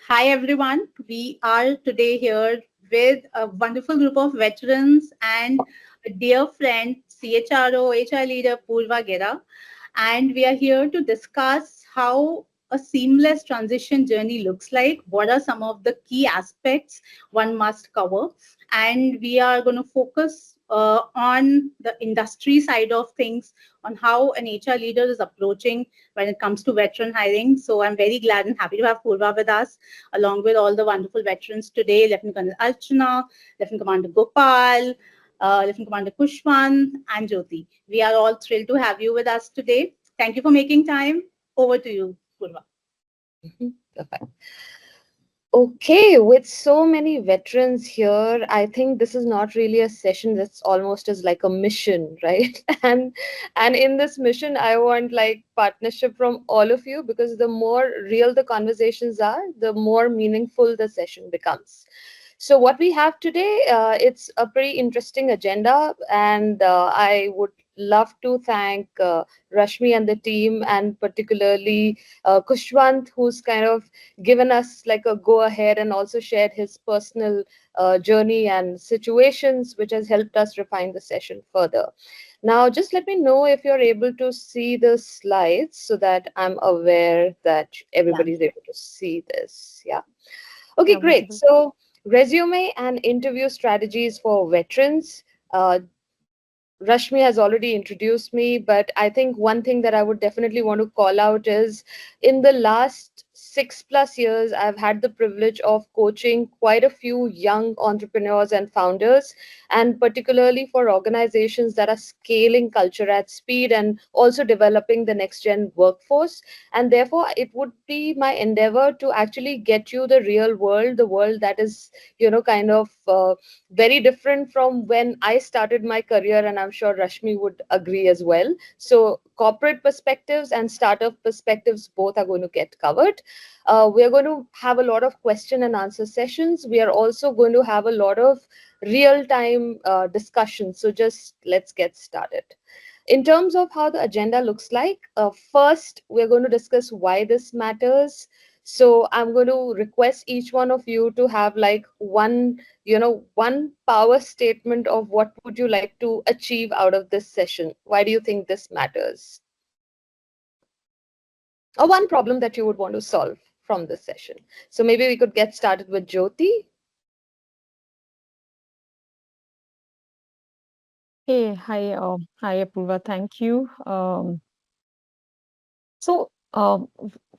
Hi, everyone. We are today here with a wonderful group of veterans and a dear friend, CHRO, HR leader Purva Gera. And we are here to discuss how a seamless transition journey looks like. What are some of the key aspects one must cover? And we are going to focus on the industry side of things, on how an HR leader is approaching when it comes to veteran hiring. So I'm very glad and happy to have Purva with us, along with all the wonderful veterans today, Lieutenant Colonel Archana, Lieutenant Commander Gopal, Lieutenant Commander Kushwan, and Jyoti. We are all thrilled to have you with us today. Thank you for making time. Over to you, Purva. Perfect. Okay, with so many veterans here, I think this is not really a session that's almost as like a mission, right? And in this mission, I want like partnership from all of you because the more real the conversations are, the more meaningful the session becomes. So what we have today, it's a pretty interesting agenda, and I would love to thank Rashmi and the team, and particularly Kushwant, who's kind of given us like a go ahead and also shared his personal journey and situations, which has helped us refine the session further. Now, just let me know if you're able to see the slides so that I'm aware that Yeah. everybody's able to see this. Yeah. Okay, Yeah, great. visible. So, resume and interview strategies for veterans. Rashmi has already introduced me, but I think one thing that I would definitely want to call out is in the last 6+ years, I've had the privilege of coaching quite a few young entrepreneurs and founders, and particularly for organizations that are scaling culture at speed and also developing the next gen workforce. And therefore, it would be my endeavor to actually get you the real world, the world that is, kind of. Very different from when I started my career, and I'm sure Rashmi would agree as well. So, corporate perspectives and startup perspectives both are going to get covered. We are going to have a lot of question and answer sessions. We are also going to have a lot of real time discussions. So, just let's get started. In terms of how the agenda looks like, first, we're going to discuss why this matters. So I'm going to request each one of you to have like one power statement of what would you like to achieve out of this session. Why do you think this matters? Or one problem that you would want to solve from this session. So maybe we could get started with Jyoti. Hey, hi, Apurva. Thank you. So,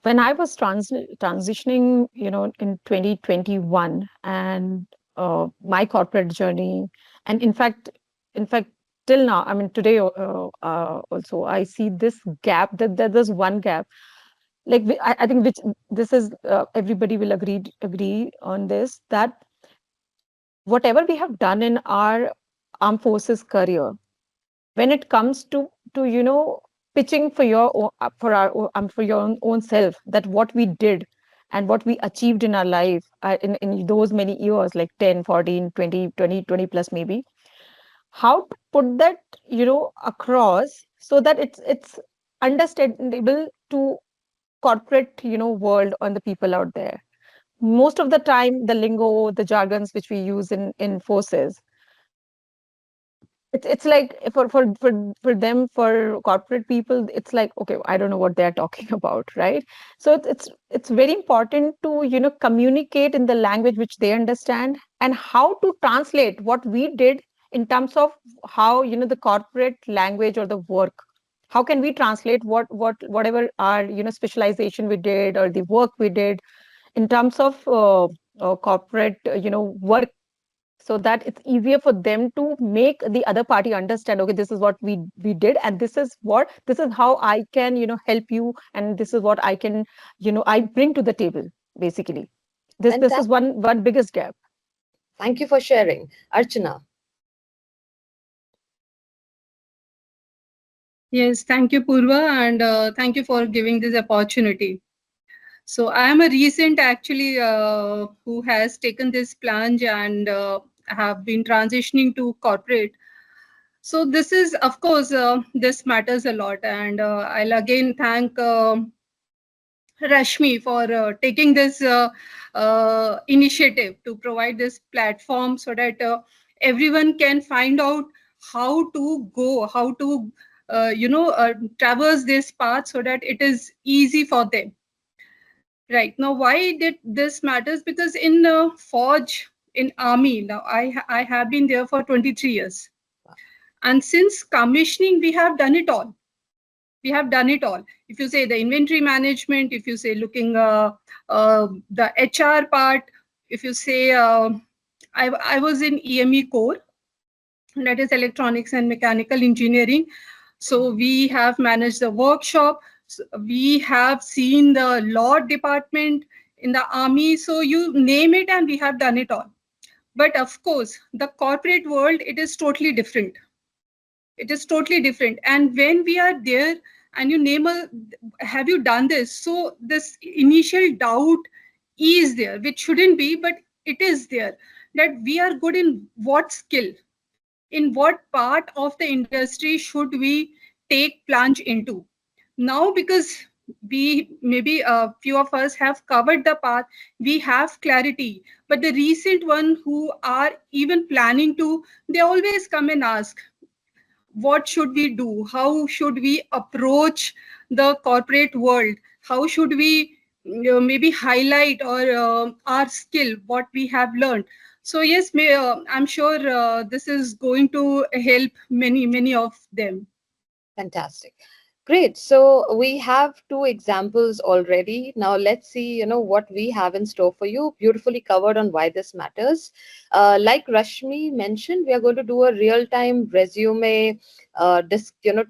when I was transitioning, in 2021, and my corporate journey, and in fact, till now, I mean, today also, I see this gap that there's one gap. Like I think which this is everybody will agree on this, that whatever we have done in our armed forces career, when it comes to pitching for for your own self, that what we did and what we achieved in our life, in those many years, like 10, 14, 20, 20 plus maybe, how to put that across so that it's understandable to corporate world on the people out there. Most of the time, the lingo, the jargons which we use in forces, it's like for them, for corporate people, it's like, okay, I don't know what they're talking about, right? So it's very important to communicate in the language which they understand, and how to translate what we did in terms of how the corporate language or the work, how can we translate whatever our specialization we did or the work we did in terms of corporate work, so that it's easier for them to make the other party understand, okay, this is what we did, and this is how I can help you, and this is what I can I bring to the table, basically. This is Fantastic. one biggest gap. Thank you for sharing. Archana. Yes, thank you, Purva, and thank you for giving this opportunity. So I am a recent actually who has taken this plunge and have been transitioning to corporate. So this is, of course, this matters a lot, and I'll again thank Rashmi for taking this initiative to provide this platform so that everyone can find out how to go, how to traverse this path so that it is easy for them. Right now, why did this matters? Because in Forge, in Army, now I have been there for 23 years, and since commissioning, we have done it all. We have done it all. If you say the inventory management, if you say looking the HR part, if you say I was in EME core, that is electronics and mechanical engineering. So we have managed the workshop. So we have seen the law department in the army. So you name it, and we have done it all. But of course, the corporate world, it is totally different. It is totally different. And when we are there and you name a, have you done this? So this initial doubt is there, which shouldn't be, but it is there, that we are good in what skill, in what part of the industry should we take plunge into. Now, because we maybe a few of us have covered the path, we have clarity. But the recent one who are even planning to, they always come and ask, what should we do? How should we approach the corporate world? How should we maybe highlight or our skill, what we have learned? So yes, I'm sure this is going to help many of them. Fantastic. Great. So we have two examples already. Now let's see, what we have in store for you. Beautifully covered on why this matters. Like Rashmi mentioned, we are going to do a real-time resume,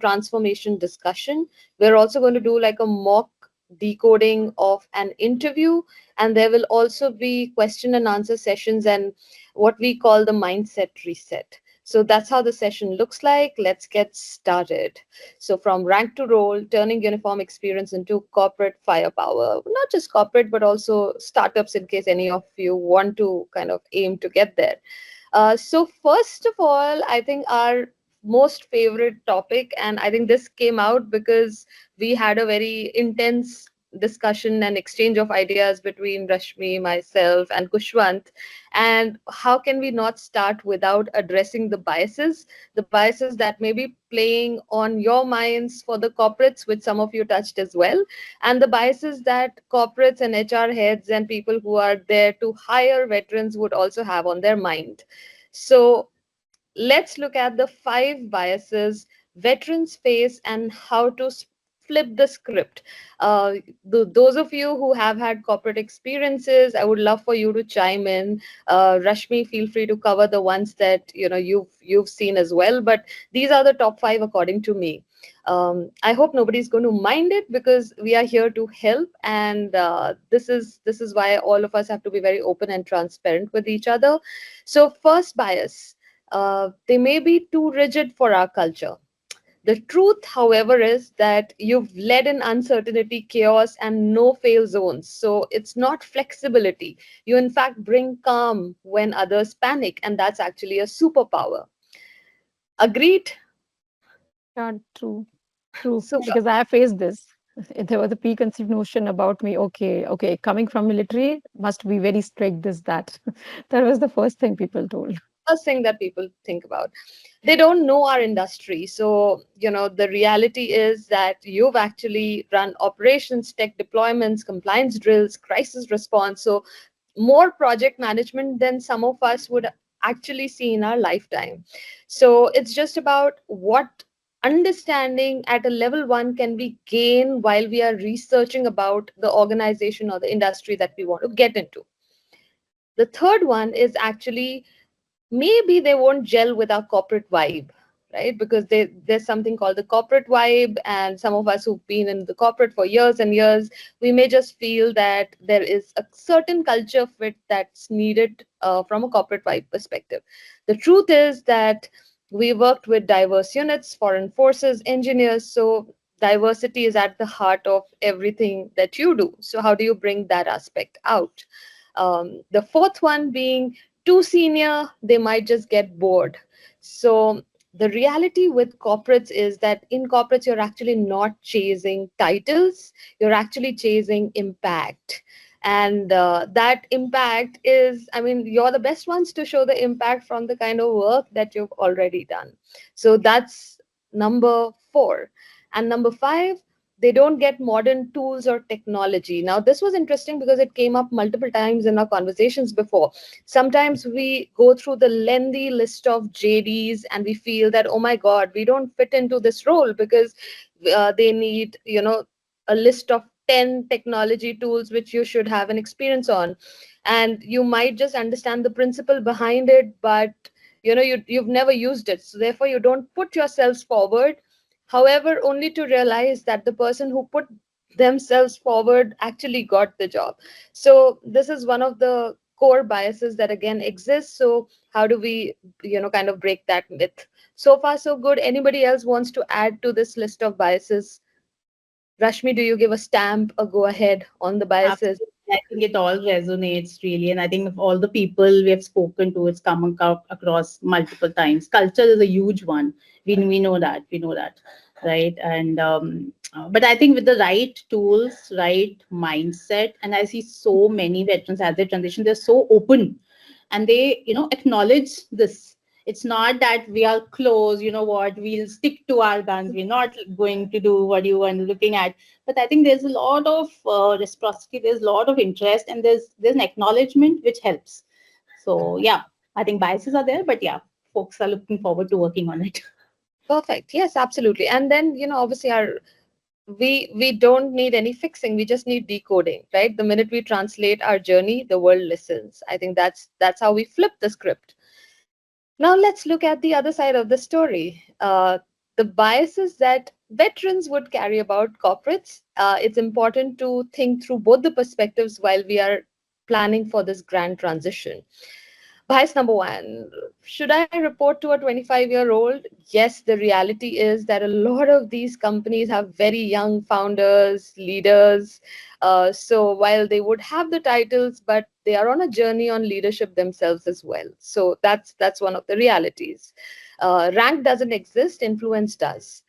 transformation discussion. We're also going to do like a mock decoding of an interview, and there will also be question and answer sessions and what we call the mindset reset. So that's how the session looks like. Let's get started. So from rank to role, turning uniform experience into corporate firepower, not just corporate, but also startups in case any of you want to kind of aim to get there. So first of all, I think our most favorite topic, and I think this came out because we had a very intense discussion and exchange of ideas between Rashmi, myself, and Kushwant. And how can we not start without addressing the biases that may be playing on your minds for the corporates, which some of you touched as well, and the biases that corporates and HR heads and people who are there to hire veterans would also have on their mind. So let's look at the 5 biases veterans face and how to flip the script. Those of you who have had corporate experiences, I would love for you to chime in. Rashmi, feel free to cover the ones that you've seen as well. But these are the top 5 according to me. I hope nobody's going to mind it because we are here to help, and this is why all of us have to be very open and transparent with each other. So, first bias, they may be too rigid for our culture. The truth, however, is that you've led in uncertainty, chaos, and no fail zones. So it's not flexibility. You, in fact, bring calm when others panic, and that's actually a superpower. Agreed? Yeah, true, true. Super. Because I have faced this. There was a preconceived notion about me. Okay, okay, coming from military must be very strict. This, that. That was the first thing people told. First thing that people think about. They don't know our industry. So, the reality is that you've actually run operations, tech deployments, compliance drills, crisis response. So, more project management than some of us would actually see in our lifetime. So, it's just about what understanding at a level 1 can be gained while we are researching about the organization or the industry that we want to get into. The third one is actually maybe they won't gel with our corporate vibe, right? Because there's something called the corporate vibe, and some of us who've been in the corporate for years and years, we may just feel that there is a certain culture fit that's needed from a corporate vibe perspective. The truth is that we worked with diverse units, foreign forces, engineers, so diversity is at the heart of everything that you do. So how do you bring that aspect out? The fourth one being too senior, they might just get bored. So The reality with corporates is that in corporates, you're actually not chasing titles, you're actually chasing impact. And that impact is, I mean, you're the best ones to show the impact from the kind of work that you've already done. So that's number four. And number five, they don't get modern tools or technology. Now, this was interesting because it came up multiple times in our conversations before. Sometimes we go through the lengthy list of JDs and we feel that, oh my God, we don't fit into this role because they need, a list of 10 technology tools which you should have an experience on. And you might just understand the principle behind it, but you've never used it. So therefore, you don't put yourselves forward. However, only to realize that the person who put themselves forward actually got the job. So this is one of the core biases that again exists. So how do we, kind of break that myth? So far, so good. Anybody else wants to add to this list of biases? Rashmi, do you give a stamp, a go ahead on the biases? Absolutely. I think it all resonates really. And I think of all the people we have spoken to, it's come across multiple times. Culture is a huge one. We know that. We know that. Right. And, but I think with the right tools, right mindset, and I see so many veterans as they transition, they're so open and they, acknowledge this. It's not that we are close, what, we'll stick to our guns. We're not going to do what you are looking at, but I think there's a lot of reciprocity, there's a lot of interest, and there's an acknowledgement which helps. So yeah, I think biases are there, but yeah, folks are looking forward to working on it. Perfect. Yes, absolutely. And then, obviously our we don't need any fixing, we just need decoding, right? The minute we translate our journey, the world listens. I think that's how we flip the script. Now let's look at the other side of the story. The biases that veterans would carry about corporates. It's important to think through both the perspectives while we are planning for this grand transition. Bias number one, should I report to a 25-year-old? Yes, the reality is that a lot of these companies have very young founders, leaders. So while they would have the titles, but they are on a journey on leadership themselves as well. So that's one of the realities. Rank doesn't exist, influence does.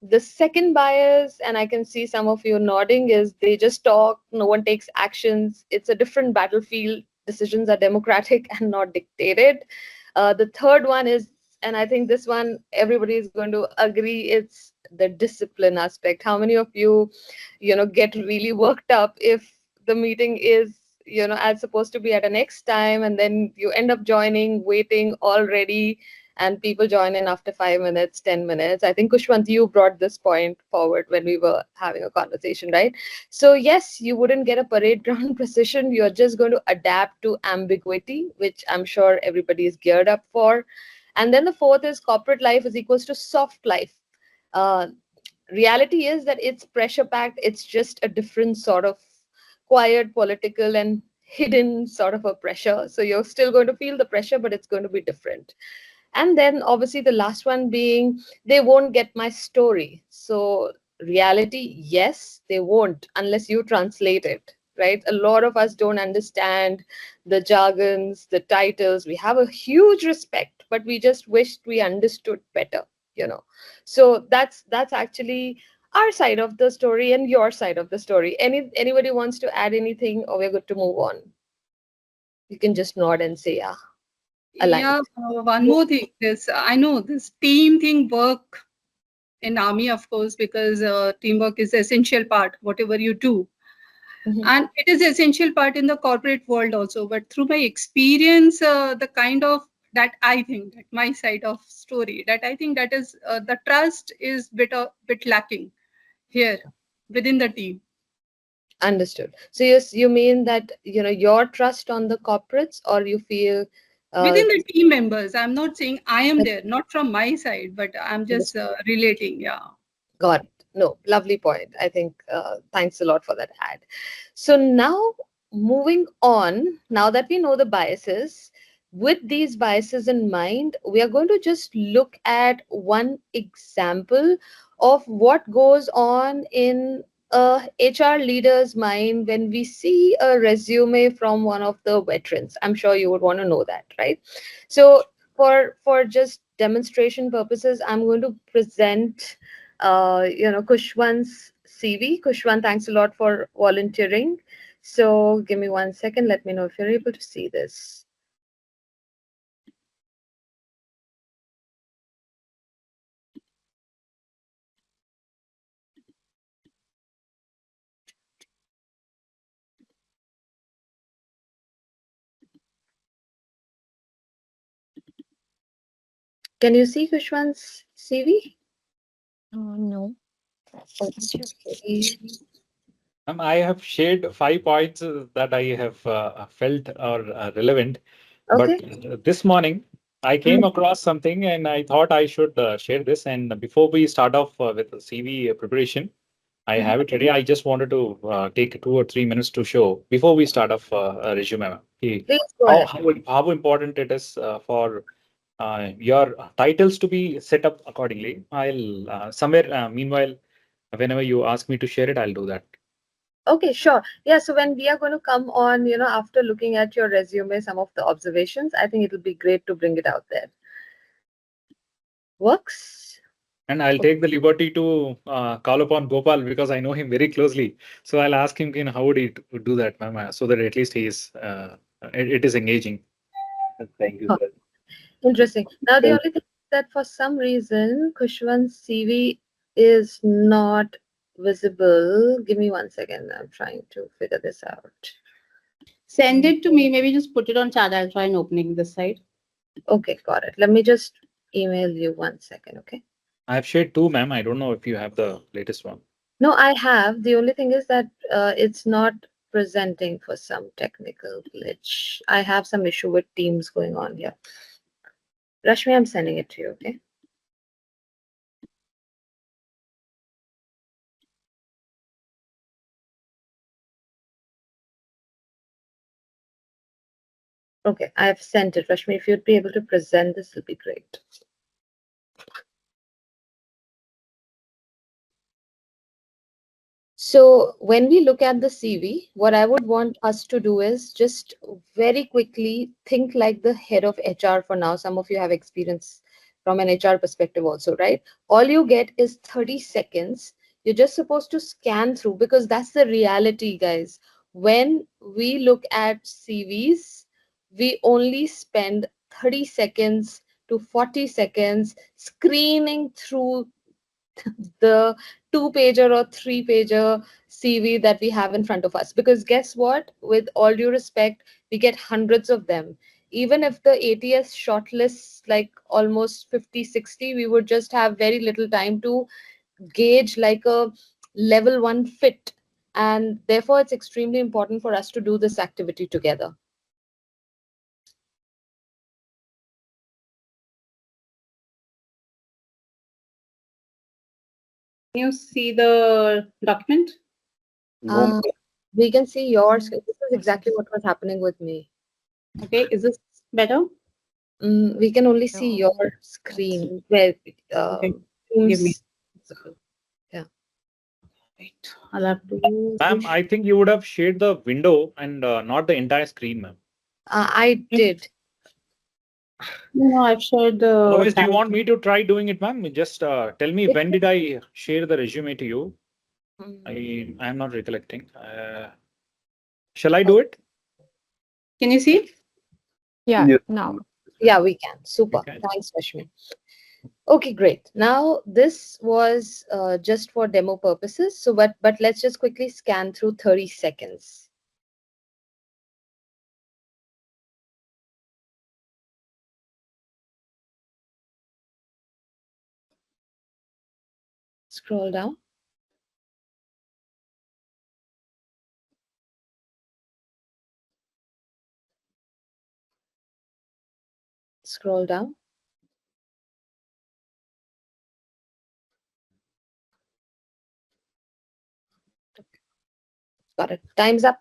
The second bias, and I can see some of you nodding, is they just talk, no one takes actions. It's a different battlefield. Decisions are democratic and not dictated. The third one is, and I think this one everybody is going to agree, it's the discipline aspect. How many of you, get really worked up if the meeting is, as supposed to be at an X time, and then you end up joining, waiting already, and people join in after 5 minutes, 10 minutes. I think Kushwant, you brought this point forward when we were having a conversation, right? So yes, you wouldn't get a parade ground precision. You're just going to adapt to ambiguity, which I'm sure everybody is geared up for. And then the fourth is corporate life is equals to soft life. Uh, Reality is that it's pressure packed. It's just a different sort of quiet, political, and hidden sort of a pressure. So you're still going to feel the pressure, but it's going to be different. And then obviously the last one being they won't get my story. So reality, yes, they won't unless you translate it, right? A lot of us don't understand the jargons, the titles. We have a huge respect, but we just wished we understood better, you know. So that's actually our side of the story and your side of the story. Anybody wants to add anything, or we're good to move on? You can just nod and say yeah, aligned. Yeah, one more thing. This I know this team thing work in army, of course, because teamwork is the essential part, whatever you do. Mhm. And it is essential part in the corporate world also. But through my experience, the kind of that I think that my side of story that I think that is the trust is bit lacking here within the team, Understood. So you mean that your trust on the corporates, or you feel uh, within the team members. I'm not saying I am there, not from my side, but I'm just relating. Yeah. got it. No, lovely point. I think thanks a lot for that ad. So now moving on, now that we know the biases, with these biases in mind, we are going to just look at one example of what goes on in a HR leader's mind when we see a resume from one of the veterans. I'm sure you would want to know that, right? So for just demonstration purposes, I'm going to present, Kushwan's CV. Kushwan, thanks a lot for volunteering. So give me 1 second. Let me know if you're able to see this. Can you see Kushwan's CV? No. Okay. I have shared 5 points that I have felt are relevant, but Okay. this morning I came across something and I thought I should share this. And before we start off with the CV preparation, I Mhm. have it ready. I just wanted to take 2 or 3 minutes to show before we start off a resume. Okay. Please go How, ahead. how, how important it is for your titles to be set up accordingly. I'll somewhere, meanwhile, whenever you ask me to share it, I'll do that. Okay, sure. Yeah, so when we are going to come on, after looking at your resume, some of the observations, I think it'll be great to bring it out there. Works? And I'll take the liberty to call upon Gopal because I know him very closely. So I'll ask him, how would he do that, ma'am, so that at least he is, it is engaging. Thank you, Huh, sir. interesting. Now, the only thing is that for some reason, Kushwan's CV is not visible. Give me 1 second. I'm trying to figure this out. Send it to me. Maybe just put it on chat. I'll try and opening this side. Okay, got it. Let me just email you 1 second, okay? I have shared two, ma'am. I don't know if you have the latest one. No, I have. The only thing is that it's not presenting for some technical glitch. I have some issue with Teams going on here. Rashmi, I'm sending it to you, okay? Okay, I have sent it. Rashmi, if you'd be able to present this, would be great. So when we look at the CV, what I would want us to do is just very quickly think like the head of HR for now. Some of you have experience from an HR perspective also, right? All you get is 30 seconds. You're just supposed to scan through because that's the reality, guys. When we look at CVs, we only spend 30 seconds to 40 seconds screening through the 2 pager or 3 pager CV that we have in front of us. Because guess what? With all due respect, we get hundreds of them. Even if the ATS shortlists like almost 50, 60, we would just have very little time to gauge like a level one fit. And therefore, it's extremely important for us to do this activity together. Can you see the document? No, Uh, we can see yours. This is exactly what was happening with me. Okay, is this better? We can only see No. your screen where Okay, give me. Teams. Yeah. Wait, I'll have to. ma'am, I think you would have shared the window and not the entire screen, ma'am. I did. No, I've shared the Otherwise, do you tab. want me to try doing it, ma'am? Just tell me It, when did I share the resume to you? mm, I am not recollecting. Shall I do it? Can you see? Yeah, Yes. now. yeah, we can. You Super. can. Thanks, Rashmi. Okay, great. Now this was just for demo purposes. So, but let's just quickly scan through 30 seconds. Scroll down. Scroll down. Got it. Time's up.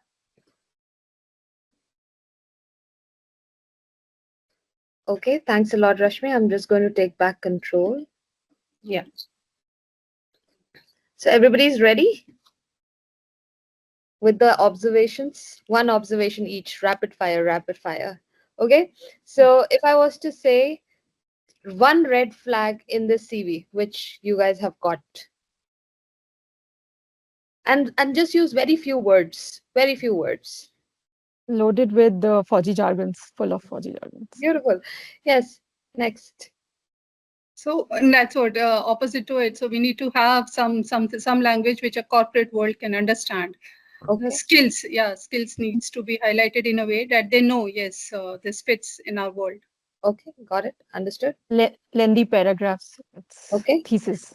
Okay, thanks a lot, Rashmi. I'm just going to take back control. Yeah. So everybody's ready with the observations? One observation each, rapid fire, rapid fire. Okay. So if I was to say one red flag in this CV which you guys have got, and just use very few words, very few words. Loaded with the 4G jargons, full of 4G jargons. Beautiful. Yes. Next. So and that's what opposite to it. So we need to have some language which a corporate world can understand. The Okay. skills, yeah, skills needs to be highlighted in a way that they know, yes, this fits in our world. Okay. Got it. Understood. Lengthy paragraphs. It's Okay. thesis.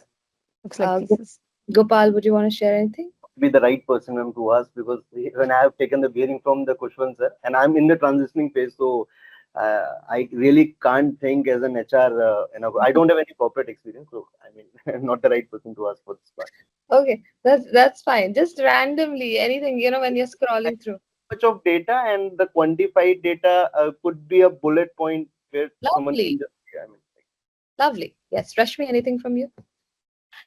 Looks like Go- thesis. Gopal, would you want to share anything? Be the right person, ma'am, to ask, because when I have taken the bearing from the Kushwan sir, and I'm in the transitioning phase, so I really can't think as an HR. I don't have any corporate experience, so I mean, I'm not the right person to ask for this part. Okay, that's fine. Just randomly, anything, when you're I scrolling through. much of data, and the quantified data could be a bullet point where someone Lovely, can just. I mean, lovely. Yes, Rashmi, anything from you?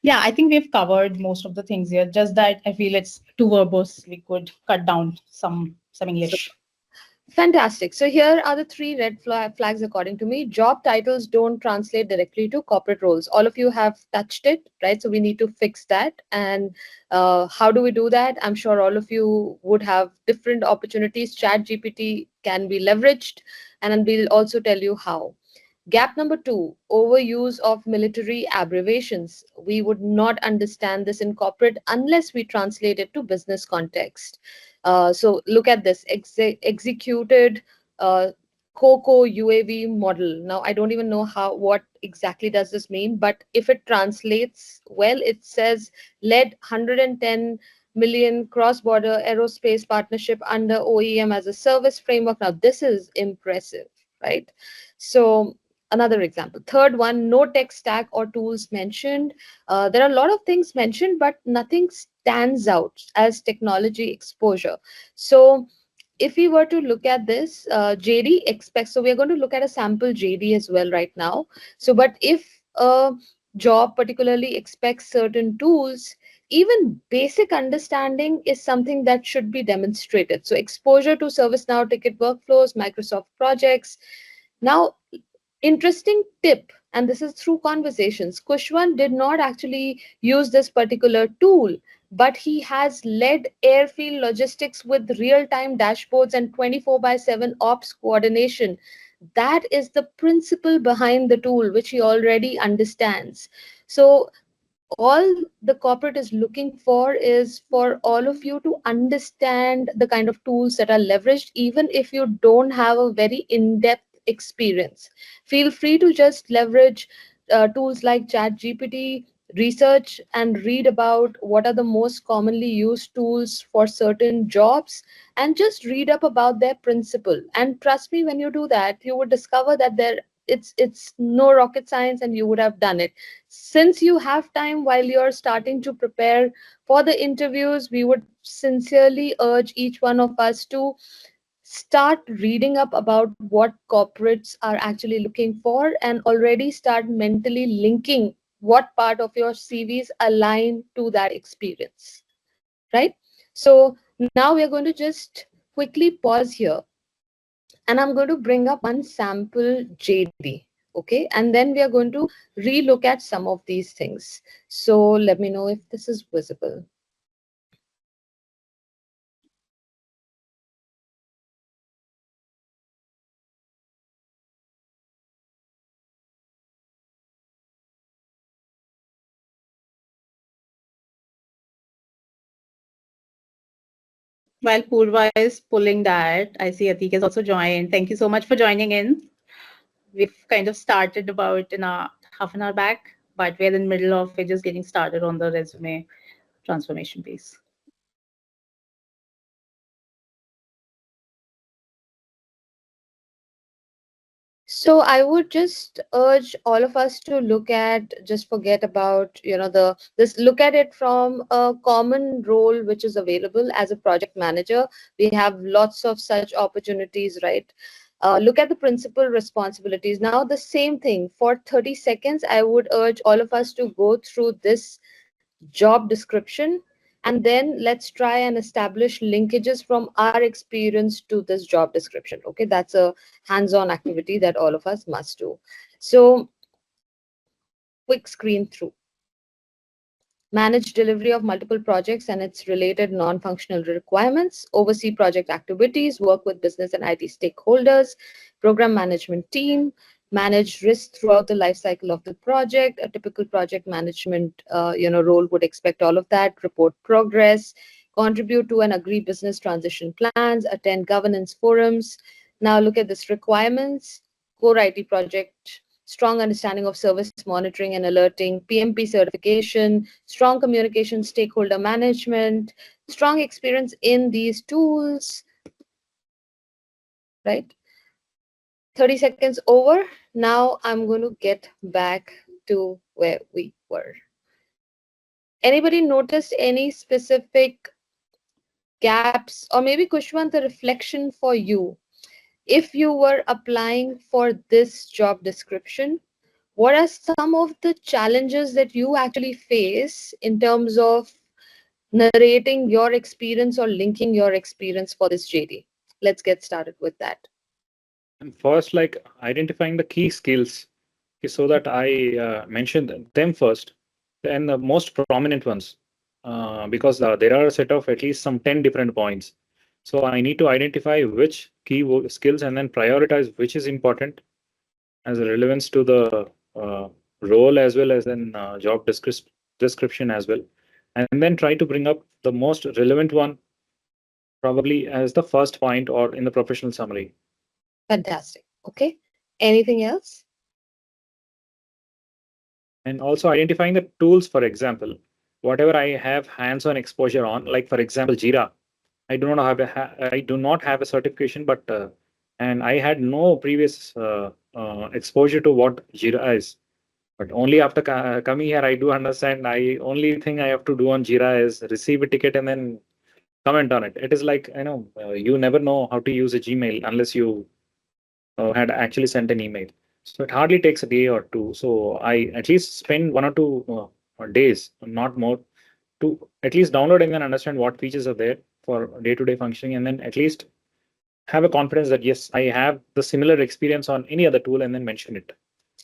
Yeah, I think we've covered most of the things here. Just that I feel it's too verbose. We could cut down some English. Fantastic. So here are the three red flags according to me. Job titles don't translate directly to corporate roles. All of you have touched it, right? So we need to fix that. And how do we do that? I'm sure all of you would have different opportunities. Chat GPT can be leveraged, and then we'll also tell you how. Gap number two, overuse of military abbreviations. We would not understand this in corporate unless we translate it to business context. So look at this executed uh, COCO UAV model. Now, I don't even know what exactly does this mean, but if it translates well, it says led 110 million cross-border aerospace partnership under OEM as a service framework. Now, this is impressive, right? So another example, third one, no tech stack or tools mentioned. There are a lot of things mentioned, but nothing stands out as technology exposure. So if we were to look at this, JD expects, so we're going to look at a sample JD as well right now. So, but if a job particularly expects certain tools, even basic understanding is something that should be demonstrated. So, exposure to ServiceNow ticket workflows, Microsoft projects. Now, interesting tip, and this is through conversations. Kushwan did not actually use this particular tool, but he has led airfield logistics with real time dashboards and 24 by 7 ops coordination. That is the principle behind the tool, which he already understands. So, all the corporate is looking for is for all of you to understand the kind of tools that are leveraged, even if you don't have a very in-depth experience. Feel free to just leverage tools like chat gpt, research and read about what are the most commonly used tools for certain jobs, and just read up about their principle. And trust me, when you do that, you would discover that it's no rocket science, and you would have done it. Since you have time while you're starting to prepare for the interviews, we would sincerely urge each one of us to start reading up about what corporates are actually looking for, and already start mentally linking what part of your CVs align to that experience, right? So now we're going to just quickly pause here, and I'm going to bring up one sample JD. Okay, and then we are going to relook at some of these things. So let me know if this is visible. While Purva is pulling that, I see Atik has also joined. Thank you so much for joining in. We've kind of started about in a half an hour back, but we're in the middle of we're just getting started on the resume transformation piece. So I would just urge all of us to look at, just forget about, look at it from a common role which is available as a project manager. We have lots of such opportunities, right? Look at the principal responsibilities. Now, the same thing for 30 seconds, I would urge all of us to go through this job description, and then let's try and establish linkages from our experience to this job description. Okay, that's a hands-on activity that all of us must do. So quick screen through. Manage delivery of multiple projects and its related non-functional requirements, oversee project activities, work with business and IT stakeholders, program management team, manage risk throughout the life cycle of the project. A typical project management role would expect all of that. Report progress, contribute to and agree business transition plans, attend governance forums. Now look at this requirements: core IT project, strong understanding of service monitoring and alerting, PMP certification, strong communication, stakeholder management, strong experience in these tools, right? 30 seconds over. Now I'm going to get back to where we were. Anybody noticed any specific gaps, or maybe Kushwant, a reflection for you? If you were applying for this job description, what are some of the challenges that you actually face in terms of narrating your experience or linking your experience for this JD? Let's get started with that. And first, like identifying the key skills so that I mentioned them first, and the most prominent ones, because there are a set of at least some 10 different points. So I need to identify which key skills and then prioritize which is important as a relevance to the role as well as in job description as well. And then try to bring up the most relevant one probably as the first point or in the professional summary. Fantastic. Okay. Anything else? And also identifying the tools, for example, whatever I have hands-on exposure on, like for example, Jira. I do not have a certification, but and I had no previous exposure to what Jira is. But only after coming here, I do understand. I only thing I have to do on Jira is receive a ticket and then comment on it. It is like, you never know how to use a Gmail unless you had actually sent an email. So it hardly takes a day or two. So I at least spend 1 or 2 days, not more, to at least download and then understand what features are there for day-to-day functioning, and then at least have a confidence that yes, I have the similar experience on any other tool, and then mention it.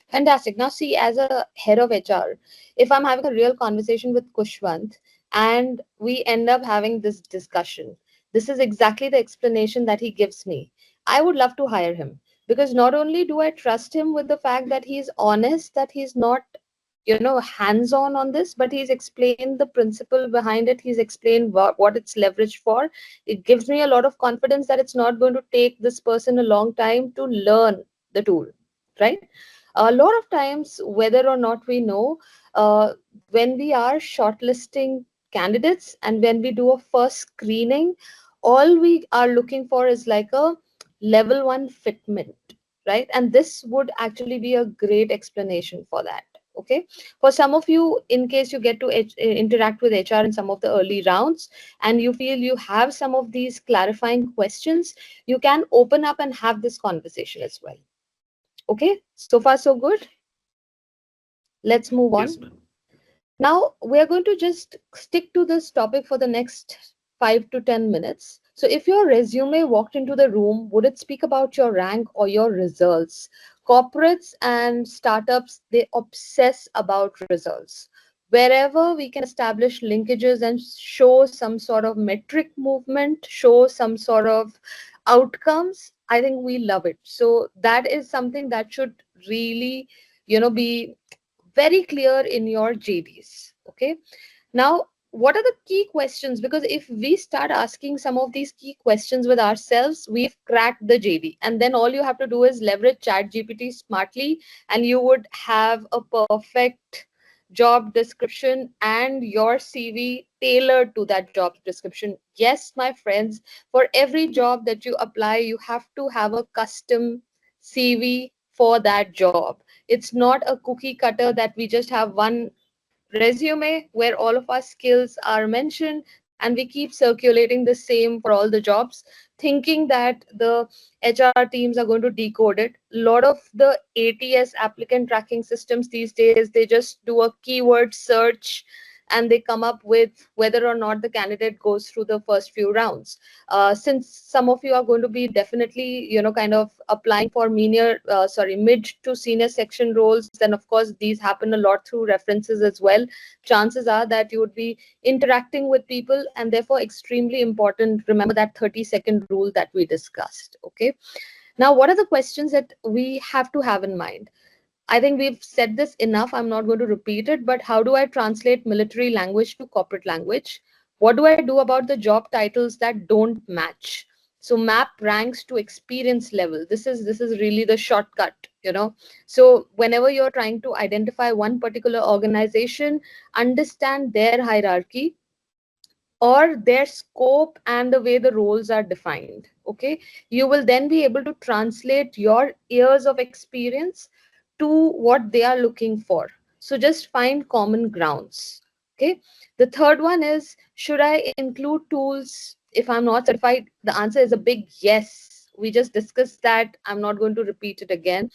Fantastic. Now, see, as a head of HR, if I'm having a real conversation with Kushwant and we end up having this discussion, this is exactly the explanation that he gives me. I would love to hire him because not only do I trust him with the fact that he's honest, that he's not, hands on this, but he's explained the principle behind it. He's explained what it's leveraged for. It gives me a lot of confidence that it's not going to take this person a long time to learn the tool, right? A lot of times, whether or not we know, when we are shortlisting candidates and when we do a first screening, all we are looking for is like a level one fitment, right? And this would actually be a great explanation for that. Okay, for some of you, in case you get to interact with HR in some of the early rounds and you feel you have some of these clarifying questions, you can open up and have this conversation as well. Okay, so far so good. Let's move on. Yes, ma'am. Now we're going to just stick to this topic for the next 5 to 10 minutes. So if your resume walked into the room, would it speak about your rank or your results? Corporates and startups, they obsess about results. Wherever we can establish linkages and show some sort of metric movement, show some sort of outcomes, I think we love it. So that is something that should really, be very clear in your JDs. Okay. Now, what are the key questions? Because if we start asking some of these key questions with ourselves, we've cracked the JD. And then all you have to do is leverage ChatGPT smartly, and you would have a perfect job description and your CV tailored to that job description. Yes, my friends, for every job that you apply, you have to have a custom CV for that job. It's not a cookie cutter that we just have one resume where all of our skills are mentioned and we keep circulating the same for all the jobs, thinking that the HR teams are going to decode it. A lot of the ATS, applicant tracking systems, these days, they just do a keyword search and they come up with whether or not the candidate goes through the first few rounds. Since some of you are going to be definitely, kind of applying for mid to senior section roles, then of course these happen a lot through references as well. Chances are that you would be interacting with people, and therefore extremely important, remember that 30-second rule that we discussed. Okay, now what are the questions that we have to have in mind? I think we've said this enough. I'm not going to repeat it, but how do I translate military language to corporate language? What do I do about the job titles that don't match? So map ranks to experience level. This is really the shortcut. So whenever you're trying to identify one particular organization, understand their hierarchy or their scope and the way the roles are defined. Okay, you will then be able to translate your years of experience to what they are looking for. So just find common grounds. Okay, the third one is, should I include tools if I'm not certified? The answer is a big yes. We just discussed that. I'm not going to repeat it again.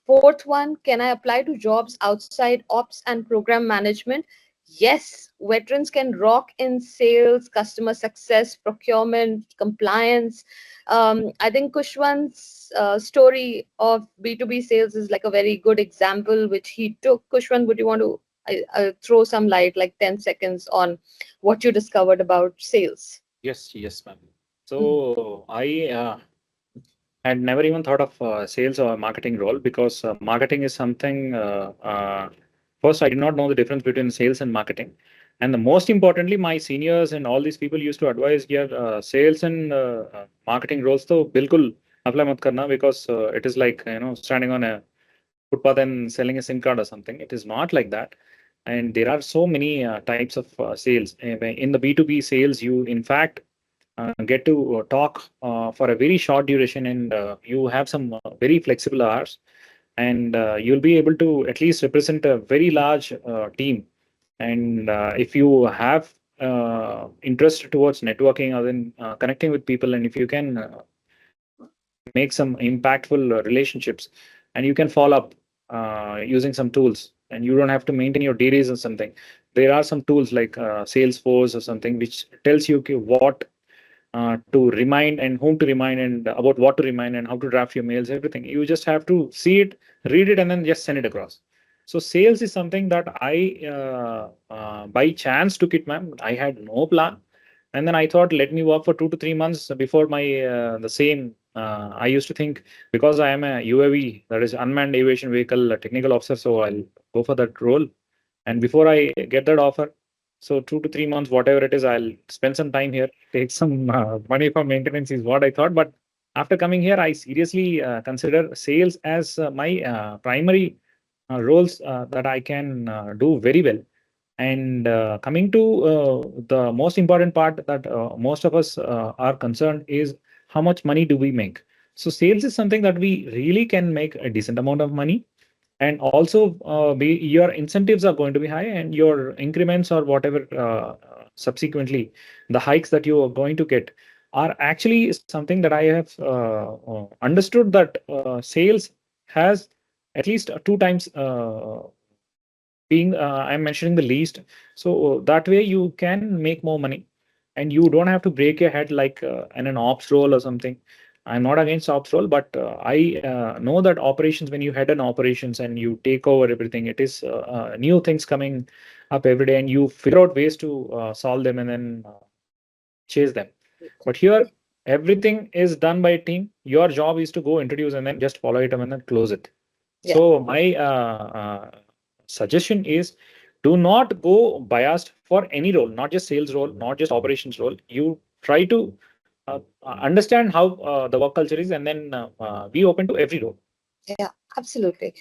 Fourth one, can I apply to jobs outside ops and program management? Yes, veterans can rock in sales, customer success, procurement, compliance. I think Kushwan's story of B2B sales is like a very good example, which he took. Kushwan, would you want to throw some light, like 10 seconds, on what you discovered about sales? Yes, ma'am. So I had never even thought of sales or marketing role because marketing is something. First, I did not know the difference between sales and marketing, and the most importantly, my seniors and all these people used to advise, yeah, sales and marketing roles. So, bilkul apply mat karna because it is like standing on a footpath and selling a SIM card or something. It is not like that. And there are so many types of sales. In the B2B sales, you in fact get to talk for a very short duration, and you have some very flexible hours, and you'll be able to at least represent a very large team. And if you have interest towards networking or then connecting with people, and if you can make some impactful relationships, and you can follow up using some tools, and you don't have to maintain your diaries or something. There are some tools like Salesforce or something which tells you, okay, what to remind and whom to remind and about what to remind and how to draft your mails, everything. You just have to see it, read it, and then just send it across. So sales is something that I by chance took it, ma'am. I had no plan. And then I thought, let me work for 2 to 3 months before my the same. I used to think because I am a UAV, that is unmanned aviation vehicle technical officer, so I'll go for that role. And before I get that offer, so 2 to 3 months, whatever it is, I'll spend some time here, take some money for maintenance is what I thought. But after coming here, I seriously consider sales as my primary roles that I can do very well. And coming to the most important part that most of us are concerned is how much money do we make. So sales is something that we really can make a decent amount of money, and also your incentives are going to be high, and your increments or whatever subsequently the hikes that you are going to get are actually something that I have understood that sales has at least 2 times being I'm mentioning the least. So that way you can make more money, and you don't have to break your head like in an ops role or something. I'm not against ops role, but I know that operations, when you head an operations and you take over everything, it is new things coming up every day, and you figure out ways to solve them and then chase them. But here, everything is done by a team. Your job is to go introduce and then just follow it and then close it. Yeah. So my suggestion is, do not go biased for any role, not just sales role, not just operations role. You try to understand how the work culture is, and then be open to every role. Yeah, absolutely.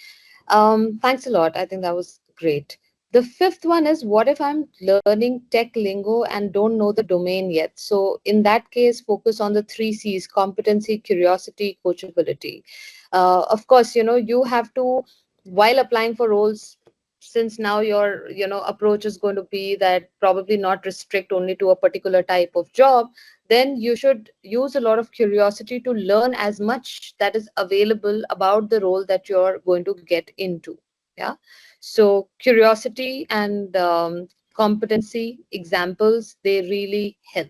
Thanks a lot. I think that was great. The fifth one is, what if I'm learning tech lingo and don't know the domain yet? So in that case, focus on the 3 C's: competency, curiosity, coachability. Of course, you have to, while applying for roles, since now your, approach is going to be that probably not restrict only to a particular type of job, then you should use a lot of curiosity to learn as much that is available about the role that you're going to get into. Yeah. So curiosity and competency, examples, they really help.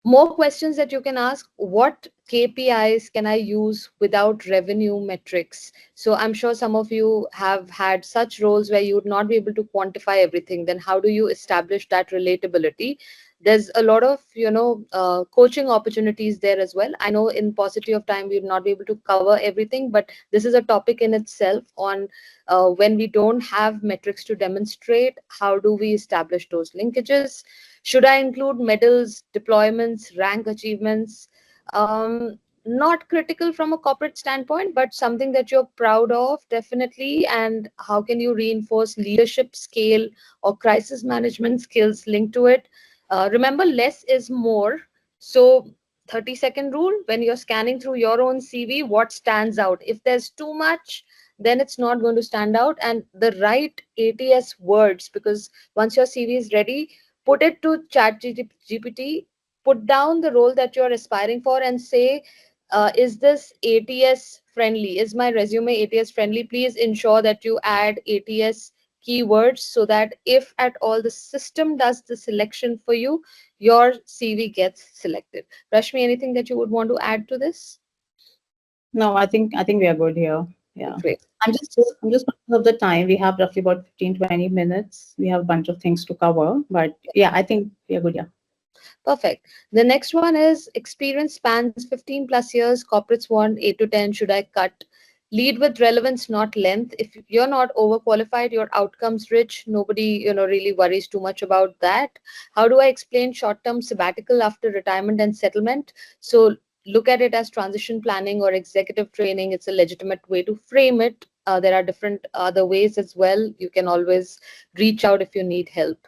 More questions that you can ask: what KPIs can I use without revenue metrics? So I'm sure some of you have had such roles where you would not be able to quantify everything. Then how do you establish that relatability? There's a lot of coaching opportunities there as well. I know in paucity of time we will not be able to cover everything, but this is a topic in itself on when we don't have metrics to demonstrate, how do we establish those linkages? Should I include medals, deployments, rank achievements? Not critical from a corporate standpoint, but something that you're proud of, definitely. And how can you reinforce leadership scale or crisis management skills linked to it? Remember, less is more. So, 30-second rule: when you're scanning through your own CV, what stands out? If there's too much, then it's not going to stand out. And the right ATS words, because once your CV is ready, put it to chat gpt, put down the role that you're aspiring for and say, is this ATS friendly? Is my resume ATS friendly? Please ensure that you add ATS keywords so that if at all the system does the selection for you, your CV gets selected. Rashmi, anything that you would want to add to this? No, I think we are good here. Yeah. Great. I'm just conscious of the time. We have roughly about 15-20 minutes. We have a bunch of things to cover, but yeah, I think we are good. Yeah. Perfect. The next one is experience spans 15 plus years. Corporates want 8 to 10. Should I cut? Lead with relevance, not length. If you're not overqualified, your outcomes rich. Nobody, really worries too much about that. How do I explain short-term sabbatical after retirement and settlement? So look at it as transition planning or executive training. It's a legitimate way to frame it. There are different other ways as well. You can always reach out if you need help.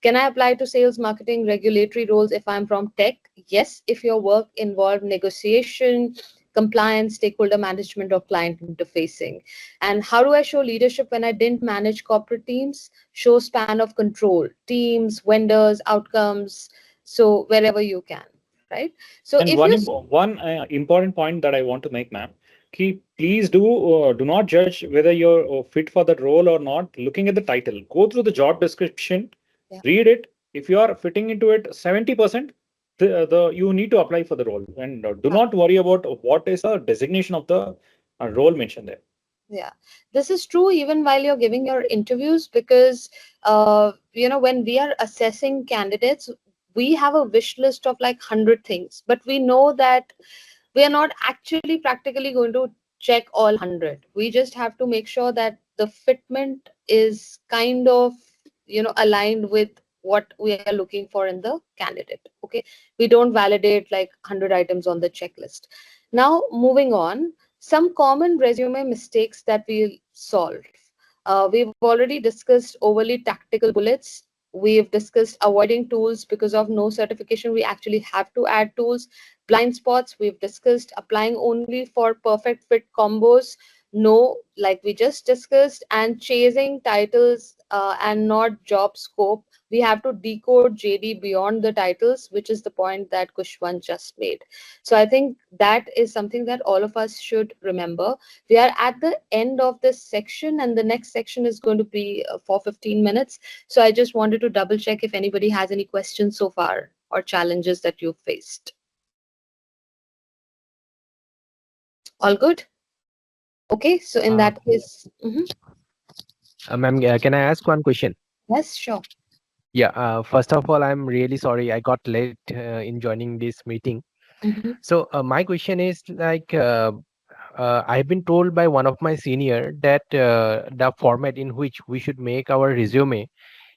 Can I apply to sales, marketing, regulatory roles if I'm from tech? Yes, if your work involved negotiation, compliance, stakeholder management, or client interfacing. And how do I show leadership when I didn't manage corporate teams? Show span of control, teams, vendors, outcomes, so wherever you can, right? So And if you one important point that I want to make, ma'am, please do not judge whether you're fit for that role or not. Looking at the title, go through the job description, yeah, read it. If you are fitting into it 70%, the you need to apply for the role, and do not worry about what is the designation of the role mentioned there. yeah, this is true even while you're giving your interviews, because when we are assessing candidates, we have a wish list of like 100 things, but we know that we are not actually practically going to check all 100. We just have to make sure that the fitment is kind of aligned with what we are looking for in the candidate. Okay, we don't validate like 100 items on the checklist. Now moving on, some common resume mistakes that we'll solve. We've already discussed overly tactical bullets. We've discussed avoiding tools because of no certification. We actually have to add tools. Blind spots, we've discussed applying only for perfect fit combos. No, like we just discussed, and chasing titles and not job scope. We have to decode JD beyond the titles, which is the point that Kushwan just made. So I think that is something that all of us should remember. We are at the end of this section, and the next section is going to be for 15 minutes. So I just wanted to double check if anybody has any questions so far or challenges that you've faced. All good? Okay, so in that case, Ma'am, can I ask one question? yes, sure. Yeah, first of all, I'm really sorry I got late in joining this meeting. Mhm. So my question is like, I've been told by one of my senior that the format in which we should make our resume,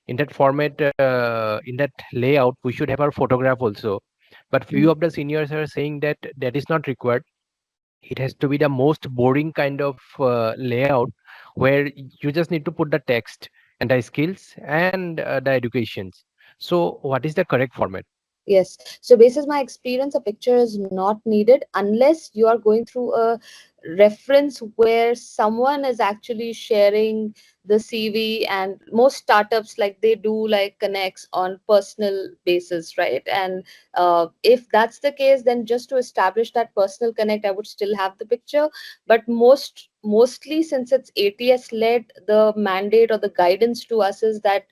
in that format, in that layout, we should have our photograph also. But few of the seniors are saying that that is not required. It has to be the most boring kind of layout where you just need to put the text and the skills and the educations. So what is the correct format? Yes. So, basis my experience, a picture is not needed unless you are going through a reference where someone is actually sharing the CV, and most startups like they do like connects on personal basis, right? And if that's the case, then just to establish that personal connect, I would still have the picture. But mostly since it's ATS led, the mandate or the guidance to us is that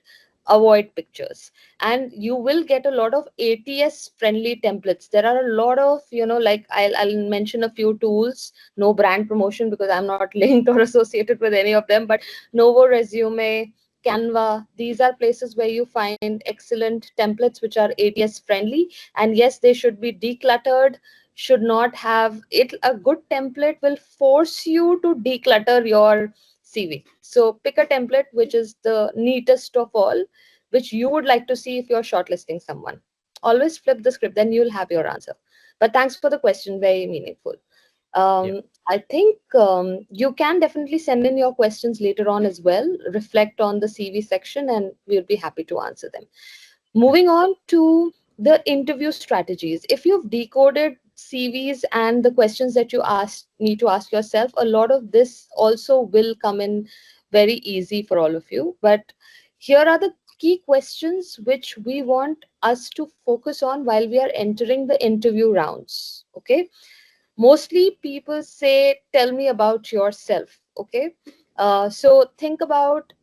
avoid pictures. And you will get a lot of ATS friendly templates. There are a lot of, like I'll mention a few tools, no brand promotion because I'm not linked or associated with any of them, but Novo Resume, Canva, these are places where you find excellent templates which are ATS friendly. And yes, they should be decluttered, should not have it. A good template will force you to declutter your CV. So pick a template which is the neatest of all, which you would like to see if you're shortlisting someone. Always flip the script, then you'll have your answer. But thanks for the question, very meaningful. Yeah. I think you can definitely send in your questions later on as well, reflect on the CV section, and we'll be happy to answer them. Moving on to the interview strategies. If you've decoded CVs and the questions that need to ask yourself, a lot of this also will come in very easy for all of you. But here are the key questions which we want us to focus on while we are entering the interview rounds. Okay. Mostly people say, tell me about yourself. Okay. So think about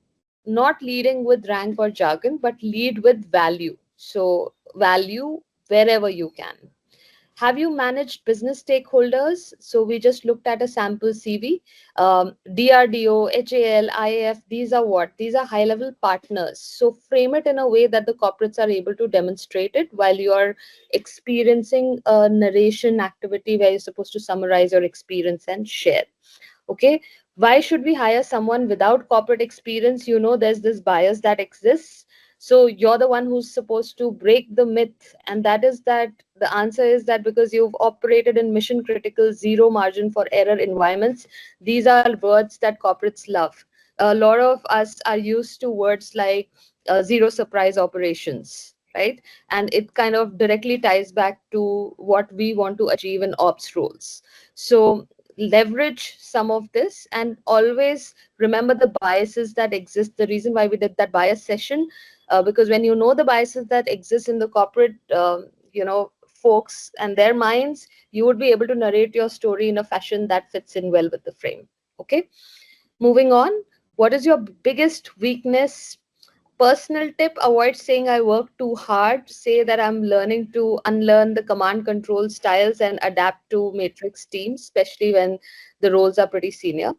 not leading with rank or jargon, but lead with value. So, value wherever you can. Have you managed business stakeholders? So, we just looked at a sample CV. DRDO, HAL, IAF, these are what? These are high level partners. So, frame it in a way that the corporates are able to demonstrate it while you are experiencing a narration activity where you're supposed to summarize your experience and share. Okay, why should we hire someone without corporate experience? There's this bias that exists, so you're the one who's supposed to break the myth, and that is that the answer is that because you've operated in mission critical zero margin for error environments. These are words that corporates love. A lot of us are used to words like zero surprise operations, right? And it kind of directly ties back to what we want to achieve in ops roles. So leverage some of this and always remember the biases that exist. The reason why we did that bias session, because when you know the biases that exist in the corporate folks and their minds, you would be able to narrate your story in a fashion that fits in well with the frame. Okay, moving on. What is your biggest weakness? Personal tip: avoid saying I work too hard. Say that I'm learning to unlearn the command control styles and adapt to matrix teams, especially when the roles are pretty senior.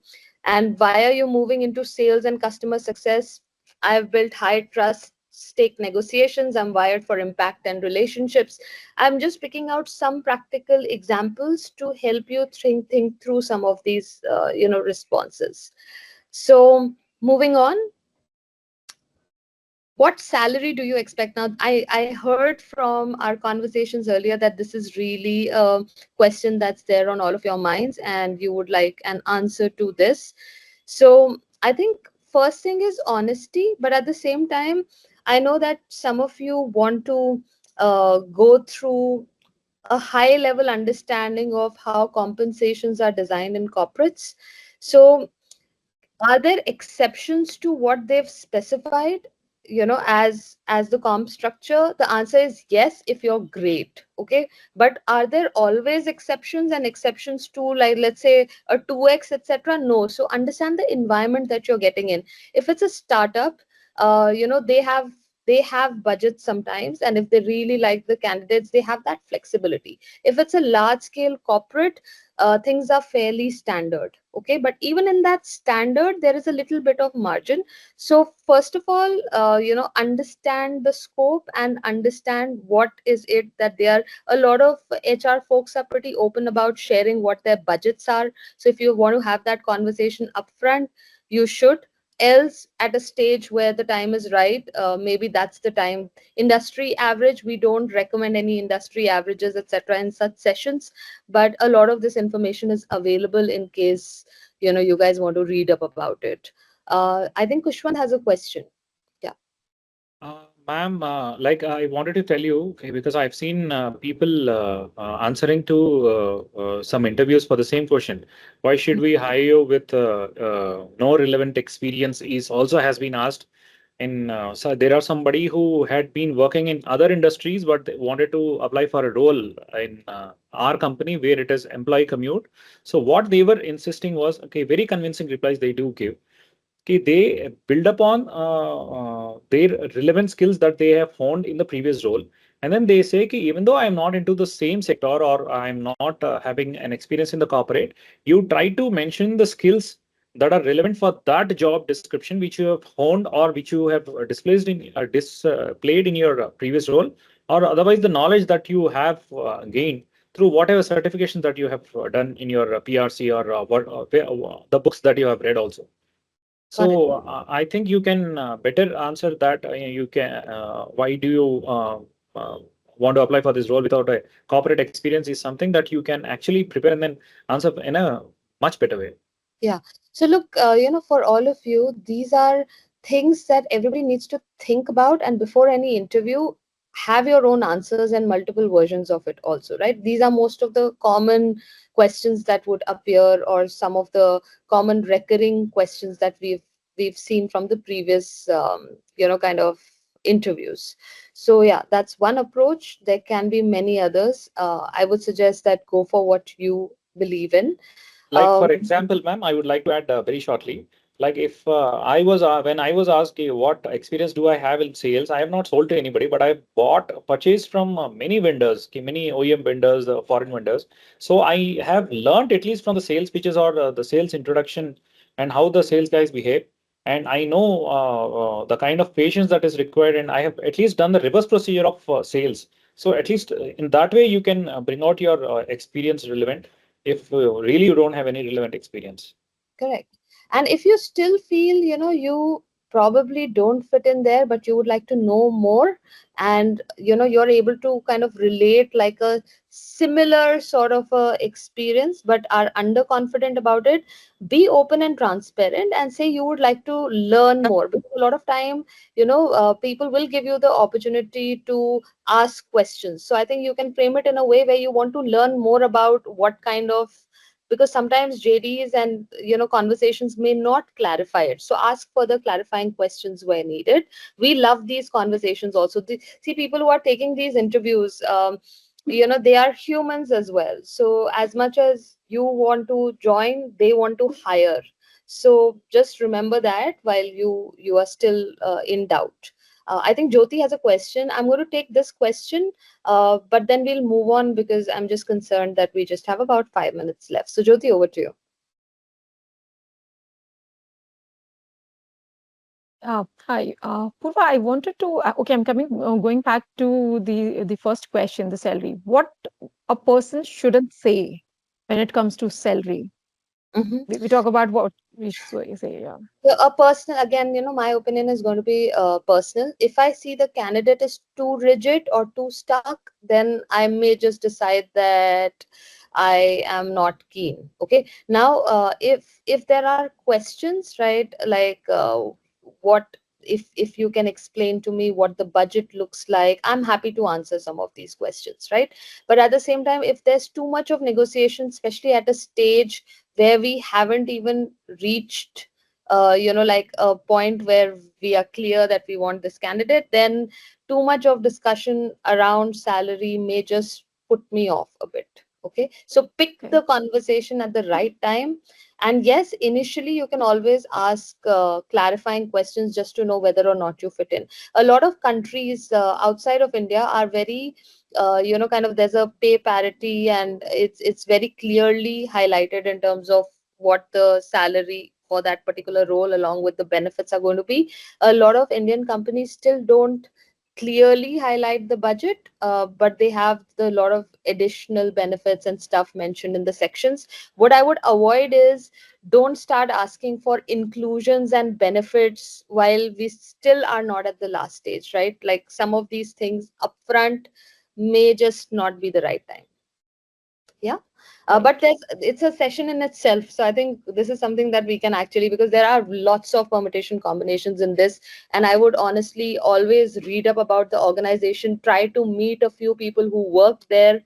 And why are you moving into sales and customer success? I've built high trust stake negotiations. I'm wired for impact and relationships. I'm just picking out some practical examples to help you think through some of these responses. So moving on, what salary do you expect? Now I heard from our conversations earlier that this is really a question that's there on all of your minds and you would like an answer to this. So I think first thing is honesty, but at the same time I know that some of you want to go through a high level understanding of how compensations are designed in corporates. So are there exceptions to what they've specified, as the comp structure? The answer is yes, if you're great. Okay, but are there always exceptions, and exceptions to, like, let's say a 2x etc.? No. So understand the environment that you're getting in. If it's a startup, they have budgets sometimes, and if they really like the candidates, they have that flexibility. If it's a large scale corporate, things are fairly standard. Okay, but even in that standard there is a little bit of margin. So first of all, understand the scope and understand what is it that they are. A lot of HR folks are pretty open about sharing what their budgets are. So if you want to have that conversation upfront, you should. Else, at a stage where the time is right, maybe that's the time. Industry average, we don't recommend any industry averages etc in such sessions, but a lot of this information is available in case you guys want to read up about it. I think Kushwant has a question. Yeah. Ma'am, like I wanted to tell you, okay, because I've seen people answering to some interviews for the same question. Why should we hire you with no relevant experience? Is also has been asked. And so there are somebody who had been working in other industries, but they wanted to apply for a role in our company where it is employee commute. So what they were insisting was, okay, very convincing replies they do give. Okay, they build upon their relevant skills that they have honed in the previous role, and then they say, okay, even though I am not into the same sector or I am not having an experience in the corporate, you try to mention the skills that are relevant for that job description, which you have honed or which you have displayed in your previous role, or otherwise the knowledge that you have gained through whatever certifications that you have done in your PRC or the books that you have read also. Got it. So I think you can better answer that. You can. Why do you want to apply for this role without a corporate experience? Is something that you can actually prepare and then answer in a much better way. Yeah. So look, for all of you, these are things that everybody needs to think about. And before any interview, have your own answers and multiple versions of it also, right? These are most of the common questions that would appear, or some of the common recurring questions that we've seen from the previous, kind of interviews. So yeah, that's one approach. There can be many others. I would suggest that go for what you believe in. Like Um, for example, ma'am, I would like to add very shortly. Like if I was when I was asked what experience do I have in sales, I have not sold to anybody, but I bought purchased from many vendors, many OEM vendors, foreign vendors. So I have learned at least from the sales pitches or the sales introduction and how the sales guys behave. And I know the kind of patience that is required, and I have at least done the reverse procedure of sales. So at least in that way, you can bring out your experience relevant if really you don't have any relevant experience. Correct. And if you still feel, you probably don't fit in there, but you would like to know more, and, you're able to kind of relate like a similar sort of a experience, but are underconfident about it, be open and transparent and say you would like to learn more. Because a lot of time, people will give you the opportunity to ask questions. So I think you can frame it in a way where you want to learn more about what kind of, because sometimes JDs and conversations may not clarify it. So ask further clarifying questions where needed. We love these conversations also. See, people who are taking these interviews, they are humans as well. So as much as you want to join, they want to hire. So just remember that while you are still in doubt. I think Jyoti has a question. I'm going to take this question, but then we'll move on because I'm just concerned that we just have about 5 minutes left. So, Jyoti, over to you. Hi, Purva. I wanted to. Okay, I'm going back to the first question, the salary. What a person shouldn't say when it comes to salary. Mhm. We talk about what we should say. Yeah. So a personal, again, my opinion is going to be personal. If I see the candidate is too rigid or too stuck, then I may just decide that I am not keen. Okay. Now, if there are questions, right, like what, if you can explain to me what the budget looks like, I'm happy to answer some of these questions, right? But at the same time, if there's too much of negotiation, especially at a stage where we haven't even reached like a point where we are clear that we want this candidate, then too much of discussion around salary may just put me off a bit. Okay, so pick Okay. the conversation at the right time. And yes, initially you can always ask clarifying questions just to know whether or not you fit in. A lot of countries outside of India are very kind of, there's a pay parity, and it's very clearly highlighted in terms of what the salary for that particular role along with the benefits are going to be. A lot of Indian companies still don't clearly highlight the budget, but they have the lot of additional benefits and stuff mentioned in the sections. What I would avoid is, don't start asking for inclusions and benefits while we still are not at the last stage, right? Like some of these things upfront may just not be the right time. Yeah. But Right. it's a session in itself. So I think this is something that we can actually, because there are lots of permutation combinations in this. And I would honestly always read up about the organization, try to meet a few people who work there,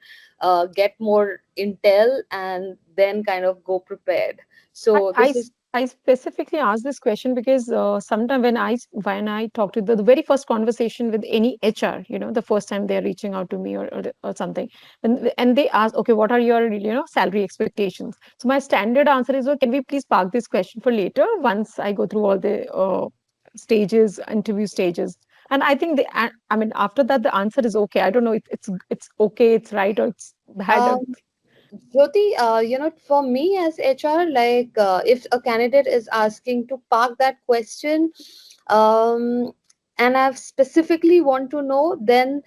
get more intel, and then kind of go prepared. I, So I this s- is, I specifically asked this question because sometimes when I talk to the very first conversation with any HR, the first time they're reaching out to me or something, and they ask, okay, what are your salary expectations? So my standard answer is, well, can we please park this question for later once I go through all the stages, interview stages. And I think I mean, after that, the answer is okay. I don't know if it's okay, it's right, or it's bad. Or, Um, Jyoti, for me as HR, like if a candidate is asking to park that question, um, and I specifically want to know, then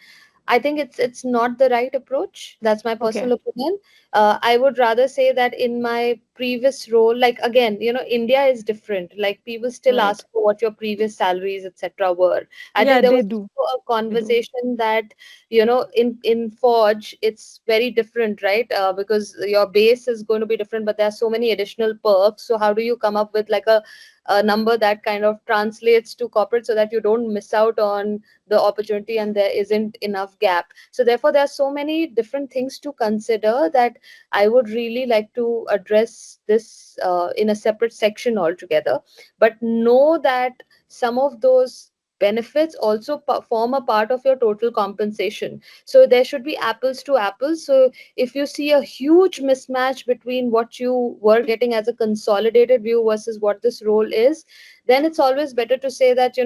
I think it's not the right approach. That's my okay, personal opinion. I would rather say that in my previous role, like again, India is different. Like people still right. ask for what your previous salaries, etc., were. I Yeah, think there they was do. also a They do. conversation that in Forge it's very different, right? Because your base is going to be different, but there are so many additional perks. So how do you come up with like a number that kind of translates to corporate so that you don't miss out on the opportunity and there isn't enough gap? So therefore there are so many different things to consider that I would really like to address this in a separate section altogether. But know that some of those benefits also form a part of your total compensation, so there should be apples to apples. So if you see a huge mismatch between what you were getting as a consolidated view versus what this role is, then it's always better to say that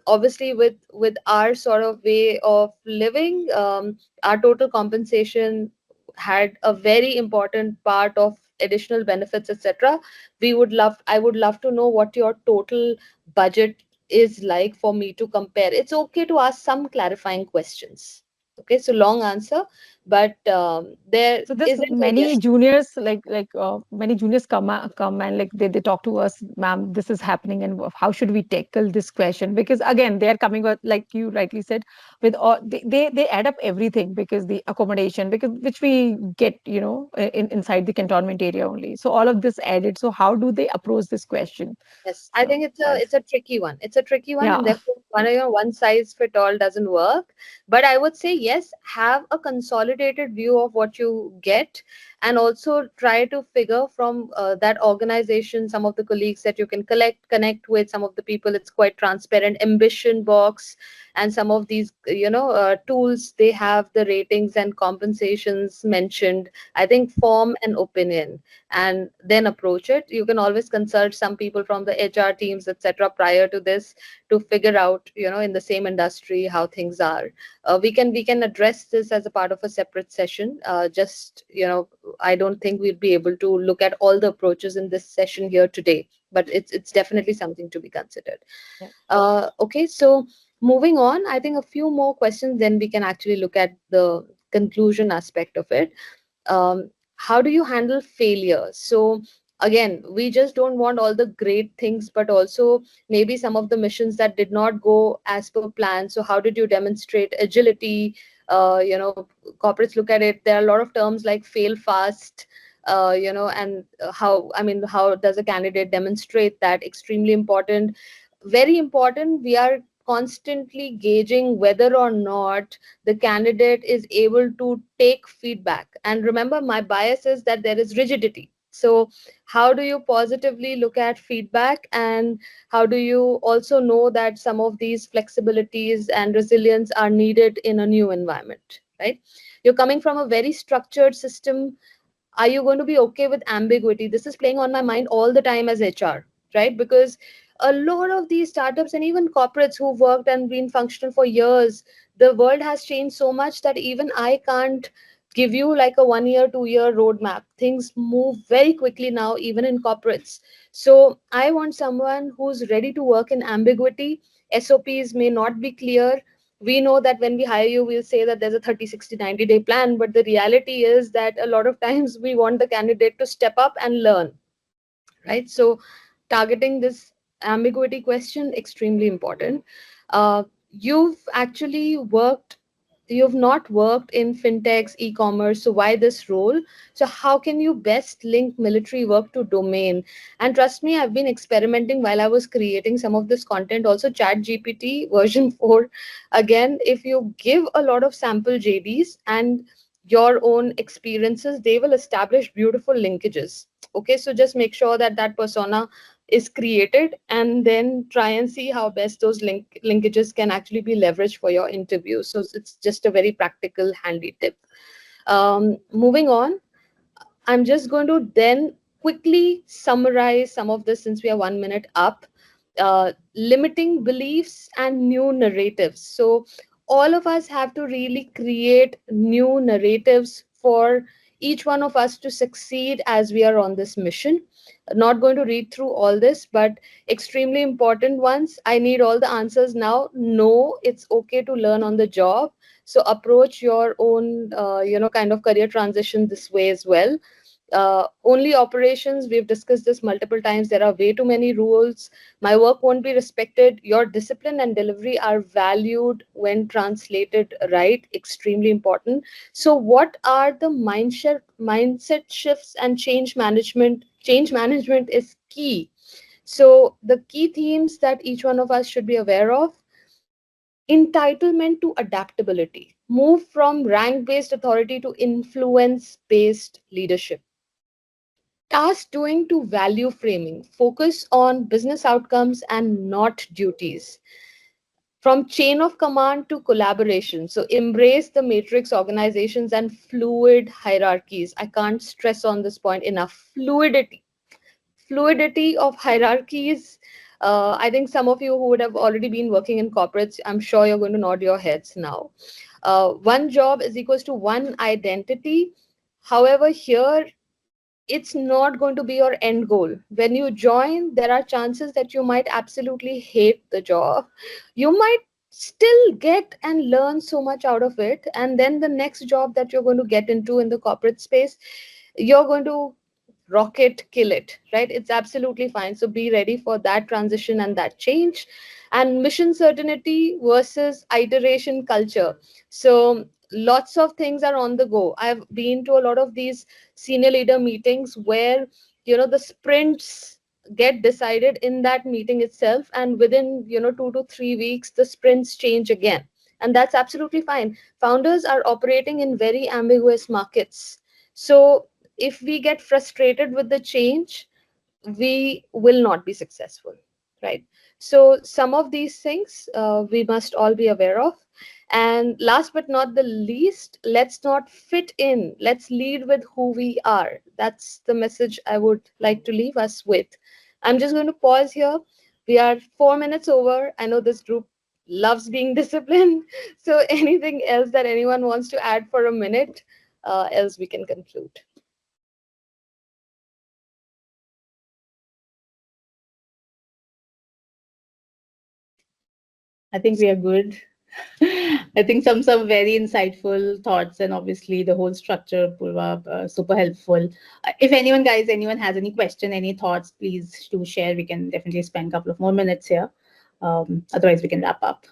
obviously with our sort of way of living, our total compensation had a very important part of additional benefits, etc. I would love to know what your total budget is like for me to compare. It's okay to ask some clarifying questions. Okay, so long answer, but there So this isn't a many yes. juniors many juniors come and like they talk to us, ma'am, this is happening, and how should we tackle this question? Because again, they are coming with, like you rightly said, with all they add up everything, because the accommodation, because which we get inside the cantonment area only. So all of this added. So how do they approach this question? Yes, I So think it's a that's it's a tricky one. It's a tricky one, yeah. and therefore one size fit all doesn't work. But I would say yes, have a consolidated view of what you get, and also try to figure from that organization some of the colleagues that you can connect with, some of the people. It's quite transparent. Ambition box and some of these tools, they have the ratings and compensations mentioned. I think form an opinion and then approach it. You can always consult some people from the HR teams, etc., prior to this to figure out, in the same industry how things are. We can address this as a part of a separate session. Just I don't think we'll be able to look at all the approaches in this session here today, but it's definitely something to be considered. Yeah. Okay, so moving on, I think a few more questions, then we can actually look at the conclusion aspect of it. How do you handle failure? So again, we just don't want all the great things, but also maybe some of the missions that did not go as per plan. So how did you demonstrate agility? Corporates look at it, there are a lot of terms like fail fast, and how does a candidate demonstrate that? Extremely important, very important. We are constantly gauging whether or not the candidate is able to take feedback. And remember, my bias is that there is rigidity. So how do you positively look at feedback, and how do you also know that some of these flexibilities and resilience are needed in a new environment, right? You're coming from a very structured system. Are you going to be okay with ambiguity? This is playing on my mind all the time as HR, right? Because a lot of these startups and even corporates who've worked and been functional for years, the world has changed so much that even I can't give you like a 1 year 2 year roadmap. Things move very quickly now, even in corporates. So I want someone who's ready to work in ambiguity. SOPs may not be clear. We know that when we hire you, we'll say that there's a 30, 60, 90-day plan, but the reality is that a lot of times we want the candidate to step up and learn, right? So targeting this ambiguity question, extremely important. You've actually worked, you've not worked in fintechs, e-commerce, so why this role? So how can you best link military work to domain? And trust me, I've been experimenting while I was creating some of this content. Also, chat gpt version 4, again, if you give a lot of sample JDs and your own experiences, they will establish beautiful linkages. Okay, so just make sure that that persona is created, and then try and see how best those linkages can actually be leveraged for your interview. So it's just a very practical, handy tip. Moving on, I'm just going to then quickly summarize some of this since we are 1 minute up. Limiting beliefs and new narratives. So, all of us have to really create new narratives for each one of us to succeed as we are on this mission. Not going to read through all this, but extremely important ones. I need all the answers now. No, it's okay to learn on the job. So approach your own, kind of career transition this way as well. Only operations, we've discussed this multiple times, there are way too many rules. My work won't be respected. Your discipline and delivery are valued when translated right. Extremely important. So what are the mindset shifts and change management is key. So the key themes that each one of us should be aware of: entitlement to adaptability, move from rank based authority to influence based leadership; task doing to value framing, focus on business outcomes and not duties; from chain of command to collaboration, so embrace the matrix organizations and fluid hierarchies. I can't stress on this point enough. Fluidity of hierarchies. I think some of you who would have already been working in corporates, I'm sure you're going to nod your heads now. One job is equals to one identity. However, here it's not going to be your end goal. When you join, there are chances that you might absolutely hate the job. You might still get and learn so much out of it. And then the next job that you're going to get into in the corporate space, you're going to rocket kill it, right? It's absolutely fine. So be ready for that transition and that change. And mission certainty versus iteration culture. So lots of things are on the go. I've been to a lot of these senior leader meetings where the sprints get decided in that meeting itself, and within 2 to 3 weeks the sprints change again, and that's absolutely fine. Founders are operating in very ambiguous markets. So if we get frustrated with the change, we will not be successful, right? So some of these things we must all be aware of. And last but not the least, let's not fit in, let's lead with who we are. That's the message I would like to leave us with. I'm just going to pause here. We are 4 minutes over. I know this group loves being disciplined. So anything else that anyone wants to add for a minute, else we can conclude. I think we are good. I think some very insightful thoughts, and obviously the whole structure, Purva, super helpful. Anyone has any question, any thoughts, please do share. We can definitely spend a couple of more minutes here. Otherwise, we can wrap up.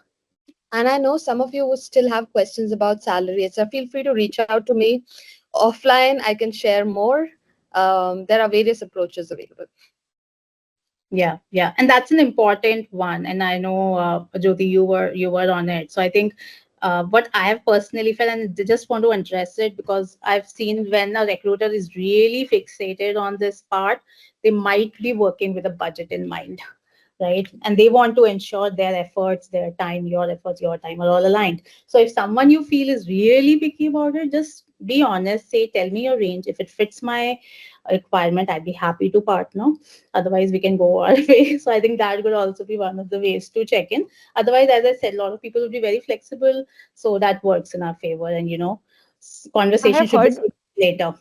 And I know some of you would still have questions about salary, so feel free to reach out to me offline. I can share more. There are various approaches available. Yeah, and that's an important one. And I know, Jyoti, you were on it. So I think what I have personally felt, and I just want to address it because I've seen when a recruiter is really fixated on this part, they might be working with a budget in mind, right? And they want to ensure their efforts, their time, your efforts, your time are all aligned. So if someone you feel is really picky about it, just be honest, say, tell me your range. If it fits my requirement, I'd be happy to partner. Otherwise, we can go our way. So I think that could also be one of the ways to check in. Otherwise, as I said, a lot of people will be very flexible. So that works in our favor. And, I conversation have should be heard, later.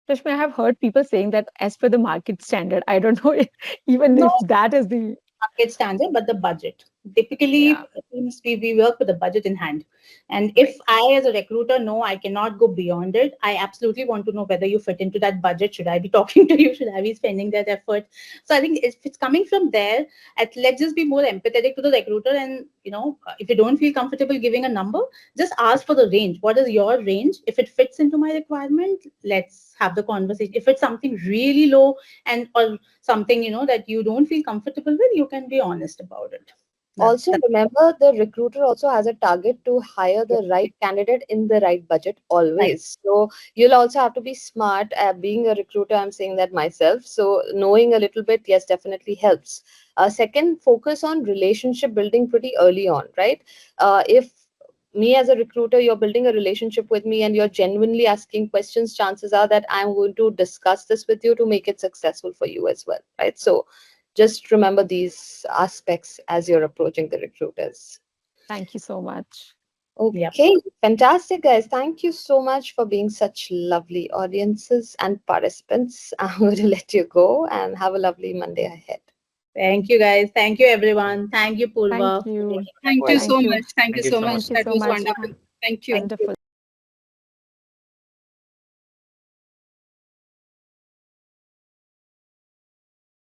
Rashmi, I have heard people saying that as per the market standard. I don't know if, even No, if that is the, market standard, but the budget. Typically, yeah, since we work with the budget in hand. And if right. I, as a recruiter, know I cannot go beyond it, I absolutely want to know whether you fit into that budget. Should I be talking to you? Should I be spending that effort? So I think if it's coming from there, let's just be more empathetic to the recruiter. And, if you don't feel comfortable giving a number, just ask for the range. What is your range? If it fits into my requirement, let's have the conversation. If it's something really low and or something that you don't feel comfortable with, you can be honest about it. Also, remember the recruiter also has a target to hire the right candidate in the right budget always. So you'll also have to be smart. Being a recruiter, I'm saying that myself. So knowing a little bit, yes, definitely helps. Second, focus on relationship building pretty early on, right? If me as a recruiter, you're building a relationship with me and you're genuinely asking questions, chances are that I'm going to discuss this with you to make it successful for you as well, right? So just remember these aspects as you're approaching the recruiters. Thank you so much. Yeah. Okay, fantastic, guys. Thank you so much for being such lovely audiences and participants. I'm going to let you go and have a lovely Monday ahead. Thank you, guys. Thank you, everyone. Thank you, Thank Purva. you. Thank you Likewise. so Thank you. much. Thank you Thank you so so much. much. Thank you That so was much. wonderful. Thank you. Thank you. Wonderful.